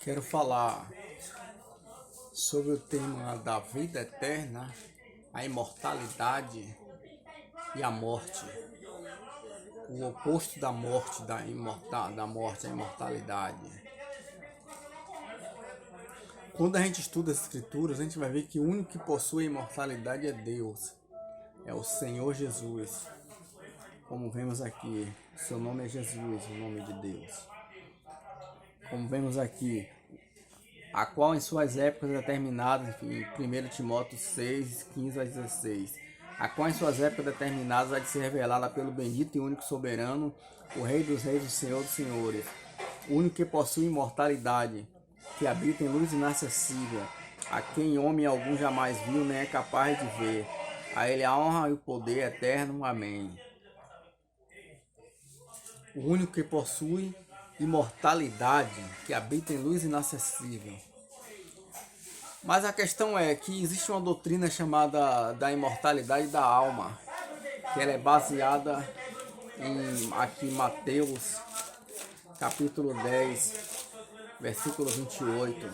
Quero falar sobre o tema da vida eterna, a imortalidade e a morte. O oposto da morte, da morte, a imortalidade. Quando a gente estuda as escrituras, a gente vai ver que o único que possui a imortalidade é Deus, é o Senhor Jesus. Como vemos aqui, seu nome é Jesus, o nome de Deus. Como vemos aqui, a qual em suas épocas determinadas, em 1 Timóteo 6, 15 a 16, a qual em suas épocas determinadas há de ser revelada pelo bendito e único soberano, o Rei dos Reis, o Senhor dos Senhores, o único que possui imortalidade, que habita em luz inacessível, a quem homem algum jamais viu nem é capaz de ver. A ele a honra e o poder eterno. Amém. O único que possui imortalidade, que habita em luz inacessível. Mas a questão é que existe uma doutrina chamada da imortalidade da alma, que ela é baseada em aqui Mateus, capítulo 10, versículo 28,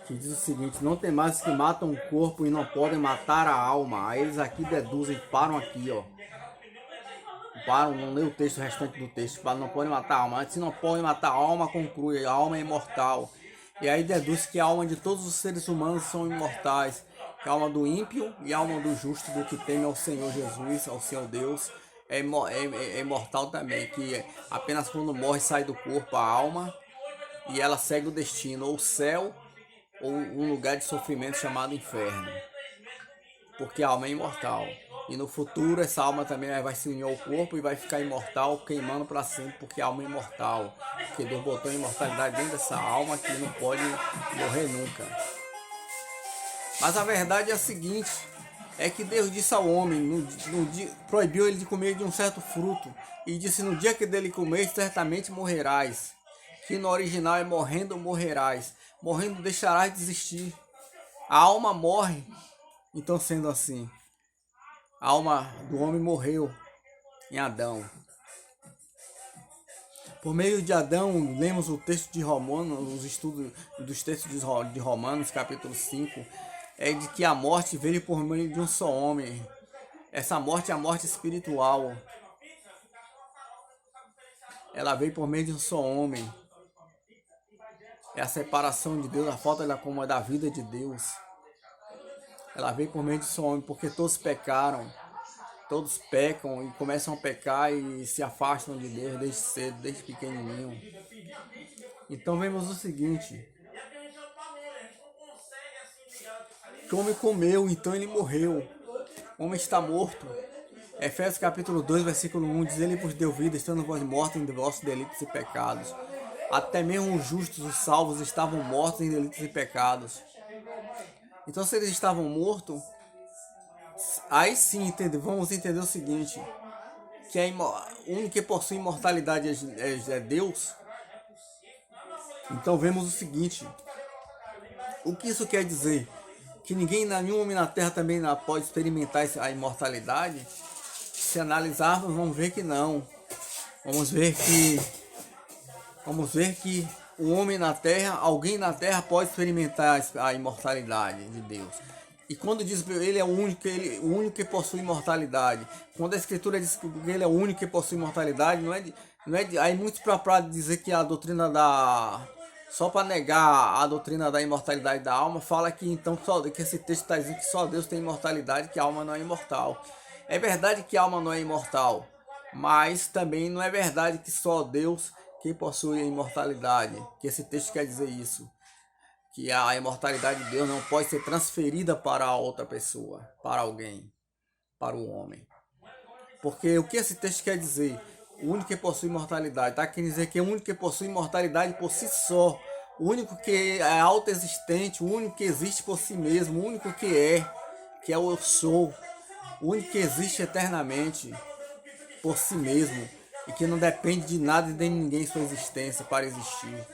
que diz o seguinte: não tem mais que matam o corpo e não podem matar a alma. Aí eles aqui deduzem, param aqui, ó. Param, não lê o texto, o restante do texto, não podem matar a alma. Se não podem matar a alma, conclui, a alma é imortal. E aí deduz que a alma de todos os seres humanos são imortais. Que a alma do ímpio e a alma do justo, do que teme ao Senhor Jesus, ao Senhor Deus, é imortal também. Que apenas quando morre sai do corpo a alma e ela segue o destino, ou o céu, ou um lugar de sofrimento chamado inferno. Porque a alma é imortal. E no futuro essa alma também vai se unir ao corpo e vai ficar imortal, queimando para sempre, porque a alma é imortal. Porque Deus botou a imortalidade dentro dessa alma que não pode morrer nunca. Mas a verdade é a seguinte, é que Deus disse ao homem, proibiu ele de comer de um certo fruto, e disse: no dia que dele comer, certamente morrerás. Que no original é morrendo morrerás. Morrendo deixarás de existir. A alma morre. Então, sendo assim, a alma do homem morreu em Adão. Por meio de Adão, lemos o texto de Romanos, os estudos dos textos de Romanos, capítulo 5, é de que a morte veio por meio de um só homem. Essa morte é a morte espiritual. Ela veio por meio de um só homem. É a separação de Deus, a falta da vida de Deus. Ela veio por meio de um só homem, porque todos pecaram. Todos pecam e começam a pecar e se afastam de Deus desde cedo, desde pequenininho. Então vemos o seguinte: que o homem comeu, então ele morreu. O homem está morto. Efésios capítulo 2, versículo 1 diz: ele vos deu vida, estando vós mortos em vossos delitos e pecados. Até mesmo os justos, os salvos, estavam mortos em delitos e pecados. Então, se eles estavam mortos, aí sim vamos entender o seguinte: que o único que possui imortalidade é Deus. Então vemos o seguinte: o que isso quer dizer? Que nenhum homem na Terra também pode experimentar a imortalidade? Se analisarmos, vamos ver que não. Vamos ver que o homem na Terra, alguém na Terra pode experimentar a imortalidade de Deus. E quando diz que ele é o único que possui imortalidade, quando a Escritura diz que ele é o único que possui imortalidade, aí muitos para dizer que a doutrina só para negar a doutrina da imortalidade da alma, fala que então que esse texto está dizendo que só Deus tem imortalidade, que a alma não é imortal. É verdade que a alma não é imortal, mas também não é verdade que só Deus que possui a imortalidade, que esse texto quer dizer isso. Que a imortalidade de Deus não pode ser transferida para outra pessoa, para alguém, para o homem. Porque o que esse texto quer dizer? O único que possui imortalidade. Está querendo dizer que é o único que possui imortalidade por si só. O único que é autoexistente, o único que existe por si mesmo, o único que é o eu sou. O único que existe eternamente por si mesmo e que não depende de nada e de ninguém sua existência para existir.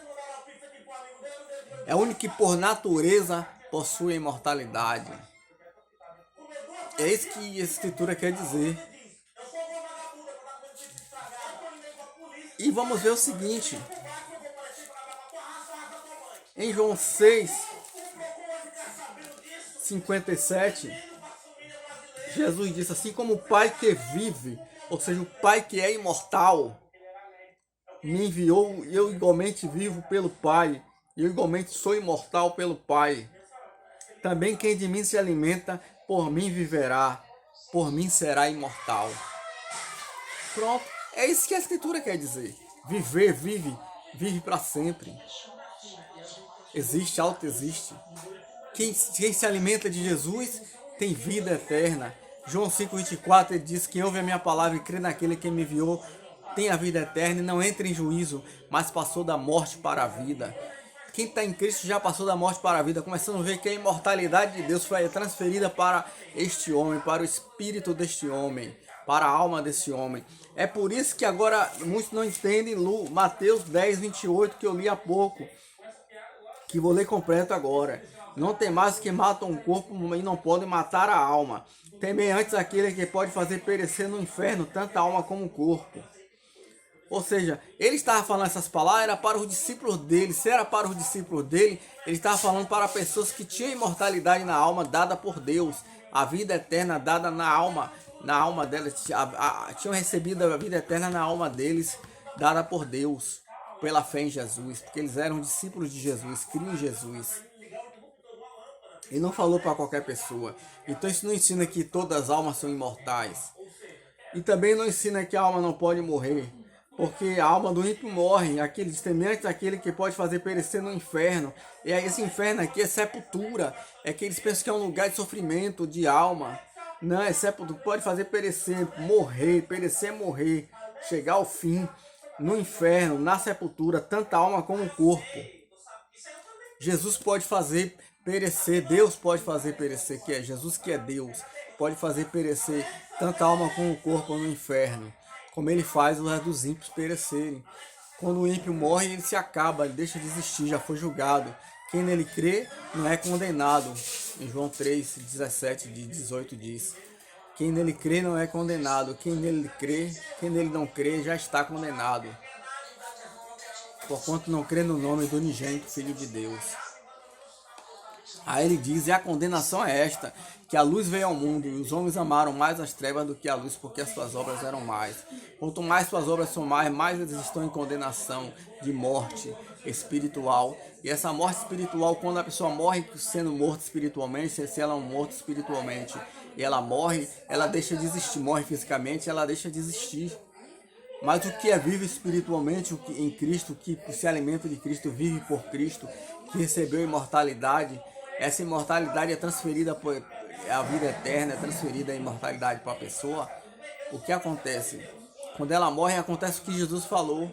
É o único que por natureza possui a imortalidade. É isso que a Escritura quer dizer. E vamos ver o seguinte: Em João 6:57, Jesus disse assim: como o Pai que vive, ou seja, o Pai que é imortal, me enviou, e eu igualmente vivo pelo Pai, e eu igualmente sou imortal pelo Pai. Também quem de mim se alimenta, por mim viverá, por mim será imortal. Pronto, é isso que a Escritura quer dizer. Viver, vive para sempre. Existe, autoexiste. Quem se alimenta de Jesus tem vida eterna. João 5,24, ele diz: quem ouve a minha palavra e crê naquele que me enviou tem a vida eterna e não entra em juízo, mas passou da morte para a vida. Quem está em Cristo já passou da morte para a vida, começando a ver que a imortalidade de Deus foi transferida para este homem, para o espírito deste homem, para a alma desse homem. É por isso que agora muitos não entendem Mateus 10:28, que eu li há pouco, que vou ler completo agora. Não tem mais que matam o corpo e não podem matar a alma. Temei antes aquele que pode fazer perecer no inferno tanto a alma como o corpo. Ou seja, ele estava falando essas palavras, era para os discípulos dele. Se era para os discípulos dele, ele estava falando para pessoas que tinham imortalidade na alma dada por Deus. A vida eterna dada na alma delas. Tinham recebido a vida eterna na alma deles, dada por Deus, pela fé em Jesus. Porque eles eram discípulos de Jesus, criam em Jesus. Ele não falou para qualquer pessoa. Então isso não ensina que todas as almas são imortais. E também não ensina que a alma não pode morrer. Porque a alma do ímpio morre, aquele semelhante àquele que pode fazer perecer no inferno. E aí esse inferno aqui é sepultura. É que eles pensam que é um lugar de sofrimento, de alma. Não, é sepultura, pode fazer perecer, morrer, perecer, morrer. Chegar ao fim, no inferno, na sepultura, tanto a alma como o corpo. Jesus pode fazer perecer, Deus pode fazer perecer, que é Jesus que é Deus. Pode fazer perecer tanto a alma como o corpo no inferno. Como ele faz os dos ímpios perecerem. Quando o ímpio morre, ele se acaba, ele deixa de existir, já foi julgado. Quem nele crê não é condenado. Em João 3:17 e 18 diz: quem nele crê não é condenado. Quem nele não crê, já está condenado. Porquanto não crê no nome do unigênito Filho de Deus. Aí ele diz: e a condenação é esta, que a luz veio ao mundo, e os homens amaram mais as trevas do que a luz, porque as suas obras eram mais. Quanto mais suas obras são mais eles estão em condenação de morte espiritual. E essa morte espiritual, quando a pessoa morre sendo morta espiritualmente, se ela é um morto espiritualmente, e ela morre, ela deixa de existir, morre fisicamente, ela deixa de existir. Mas o que é vivo espiritualmente, o que em Cristo, que se alimenta de Cristo, vive por Cristo, que recebeu imortalidade, essa imortalidade é transferida por a vida eterna, é transferida a imortalidade para a pessoa. O que acontece? Quando ela morre, acontece o que Jesus falou.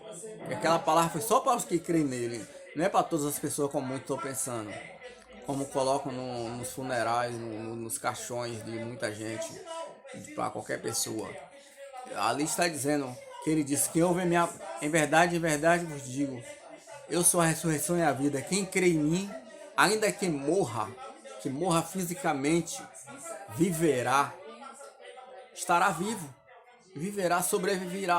Que aquela palavra foi só para os que creem nele, não é para todas as pessoas, como muitos estão pensando. Como colocam nos funerais, nos caixões de muita gente, para qualquer pessoa. Ali está dizendo que ele disse que em verdade vos digo, eu sou a ressurreição e a vida. Quem crê em mim, ainda que morra fisicamente, viverá, estará vivo, viverá, sobreviverá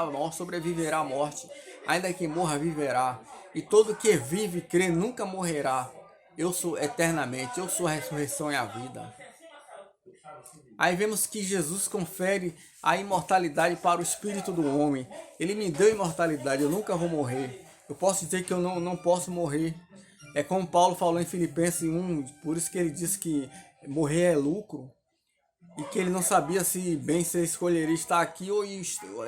à morte, ainda que morra, viverá. E todo que vive e crê nunca morrerá. Eu sou eternamente, eu sou a ressurreição e a vida. Aí vemos que Jesus confere a imortalidade para o espírito do homem. Ele me deu imortalidade, eu nunca vou morrer. Eu posso dizer que eu não posso morrer. É como Paulo falou em Filipenses 1, por isso que ele disse que morrer é lucro. E que ele não sabia se bem se escolheria estar aqui ou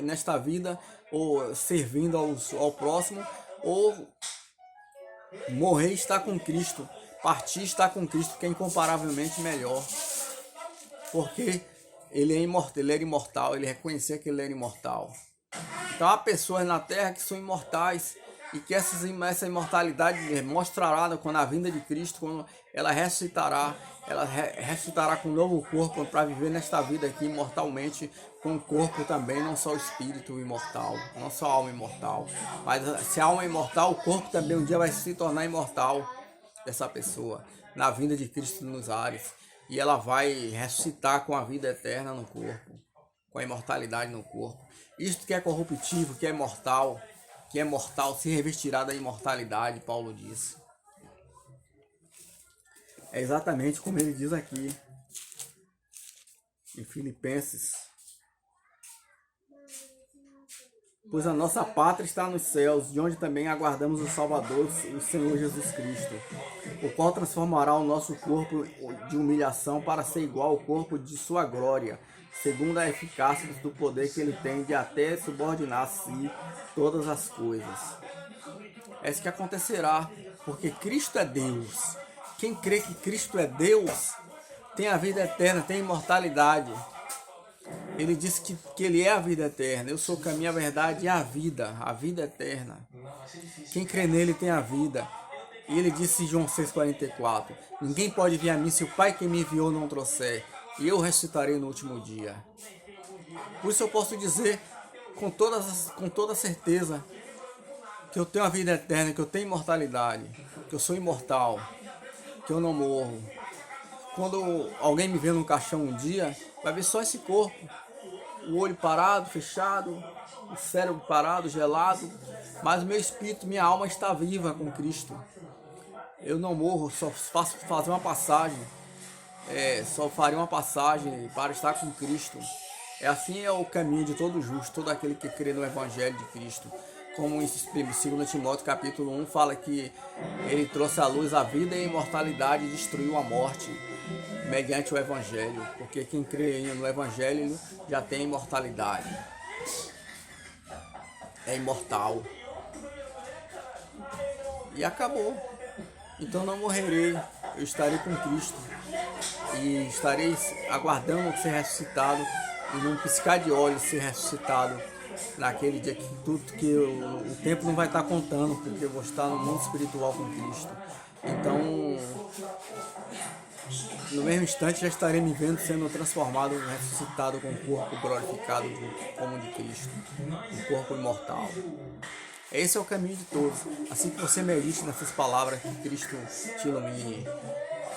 nesta vida, ou servindo ao próximo, ou morrer e estar com Cristo. Partir e estar com Cristo, que é incomparavelmente melhor. Porque ele era imortal, ele reconhecia que ele era imortal. Então há pessoas na Terra que são imortais e que essa imortalidade mostrará quando a vinda de Cristo, quando ela ressuscitará com um novo corpo para viver nesta vida aqui imortalmente, com o corpo também, não só o espírito imortal, não só a alma imortal. Mas se a alma é imortal, o corpo também um dia vai se tornar imortal dessa pessoa, na vinda de Cristo nos ares. E ela vai ressuscitar com a vida eterna no corpo, com a imortalidade no corpo. Isto que é corruptível, que é mortal, se revestirá da imortalidade, Paulo diz. É exatamente como ele diz aqui em Filipenses: pois a nossa pátria está nos céus, de onde também aguardamos o Salvador, o Senhor Jesus Cristo, o qual transformará o nosso corpo de humilhação para ser igual ao corpo de sua glória, segundo a eficácia do poder que ele tem de até subordinar a si todas as coisas. É isso que acontecerá, porque Cristo é Deus. Quem crê que Cristo é Deus tem a vida eterna, tem imortalidade. Ele disse que ele é a vida eterna. Eu sou o caminho, a verdade e a vida eterna. Quem crê nele tem a vida. E ele disse em João 6,44: ninguém pode vir a mim se o Pai que me enviou não trouxer, e eu ressuscitarei no último dia. Por isso eu posso dizer com toda certeza que eu tenho a vida eterna, que eu tenho imortalidade, que eu sou imortal, que eu não morro. Quando alguém me vê num caixão um dia, vai ver só esse corpo, o olho parado, fechado, o cérebro parado, gelado, mas o meu espírito, minha alma está viva com Cristo. Eu não morro, só fazer uma passagem, só farei uma passagem para estar com Cristo. Assim é o caminho de todo justo, todo aquele que crê no Evangelho de Cristo. Como em 2 Timóteo capítulo 1 fala que ele trouxe à luz a vida e a imortalidade e destruiu a morte mediante o Evangelho, porque quem crê no Evangelho já tem imortalidade, é imortal e acabou. Então não morrerei, eu estarei com Cristo e estarei aguardando ser ressuscitado e num piscar de olhos ser ressuscitado naquele dia que o tempo não vai estar contando, porque eu vou estar no mundo espiritual com Cristo. Então, no mesmo instante já estarei me vendo sendo transformado, ressuscitado com um corpo glorificado como o de Cristo, um corpo imortal. Esse é o caminho de todos. Assim que você medite nessas palavras, que Cristo te ilumine.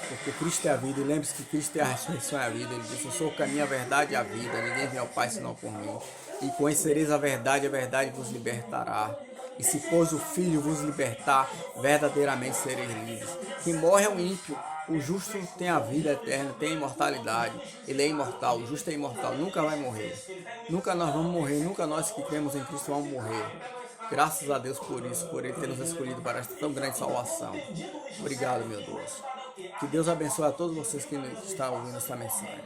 Porque Cristo é a vida, e lembre-se que Cristo é a ressurreição e a vida. Ele disse: eu sou o caminho, a verdade e a vida, ninguém vem ao Pai senão por mim. E conhecereis a verdade vos libertará. E se pois o Filho vos libertar, verdadeiramente sereis livres. Quem morre é o ímpio, o justo tem a vida eterna, tem a imortalidade. Ele é imortal, o justo é imortal, nunca vai morrer. Nunca nós vamos morrer, nunca nós que cremos em Cristo vamos morrer. Graças a Deus por isso, por Ele ter nos escolhido para esta tão grande salvação. Obrigado, meu Deus. Que Deus abençoe a todos vocês que estão ouvindo essa mensagem.